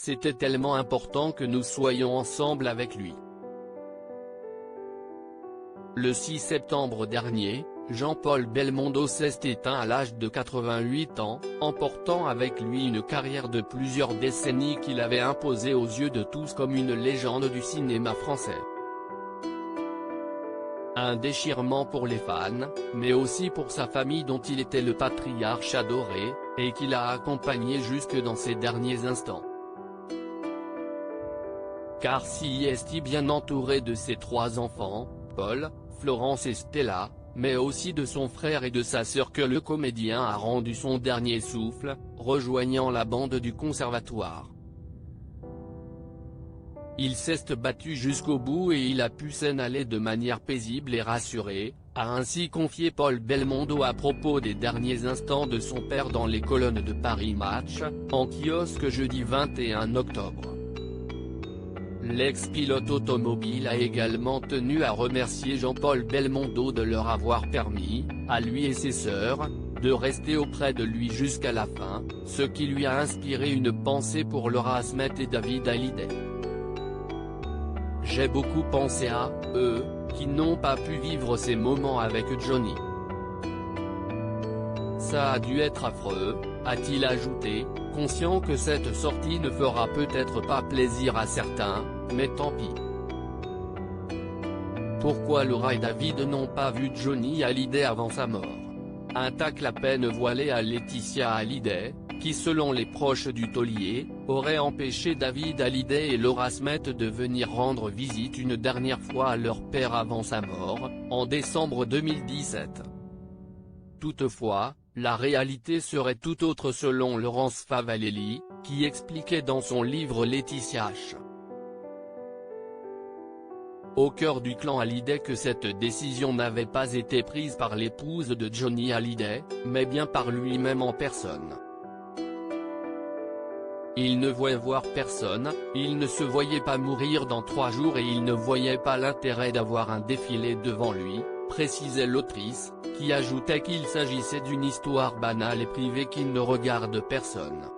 c'était tellement important que nous soyons ensemble avec lui. Le 6 septembre dernier, Jean-Paul Belmondo s'est éteint à l'âge de 88 ans, emportant avec lui une carrière de plusieurs décennies qu'il avait imposée aux yeux de tous comme une légende du cinéma français. Un déchirement pour les fans, mais aussi pour sa famille dont il était le patriarche adoré, et qu'il a accompagné jusque dans ses derniers instants. Car s'y est bien entouré de ses 3 enfants, Paul, Florence et Stella, mais aussi de son frère et de sa sœur que le comédien a rendu son dernier souffle, rejoignant la bande du Conservatoire. Il s'est battu jusqu'au bout et il a pu s'en aller de manière paisible et rassurée, a ainsi confié Paul Belmondo à propos des derniers instants de son père dans les colonnes de Paris Match, en kiosque jeudi 21 octobre. L'ex-pilote automobile a également tenu à remercier Jean-Paul Belmondo de leur avoir permis, à lui et ses sœurs, de rester auprès de lui jusqu'à la fin, ce qui lui a inspiré une pensée pour Laura Smet et David Hallyday. J'ai beaucoup pensé à eux, qui n'ont pas pu vivre ces moments avec Johnny. Ça a dû être affreux, a-t-il ajouté, conscient que cette sortie ne fera peut-être pas plaisir à certains, mais tant pis. Pourquoi Laura et David n'ont pas vu Johnny Hallyday avant sa mort? Un tacle à peine voilé à Laetitia Hallyday, qui selon les proches du taulier, aurait empêché David Hallyday et Laura Smet de venir rendre visite une dernière fois à leur père avant sa mort, en décembre 2017. Toutefois, la réalité serait tout autre selon Laurence Favalelli, qui expliquait dans son livre Laetitia H. Au cœur du clan Hallyday que cette décision n'avait pas été prise par l'épouse de Johnny Hallyday, mais bien par lui-même en personne. Il ne voulait voir personne, il ne se voyait pas mourir dans 3 jours et il ne voyait pas l'intérêt d'avoir un défilé devant lui, précisait l'autrice, qui ajoutait qu'il s'agissait d'une histoire banale et privée qui ne regarde personne.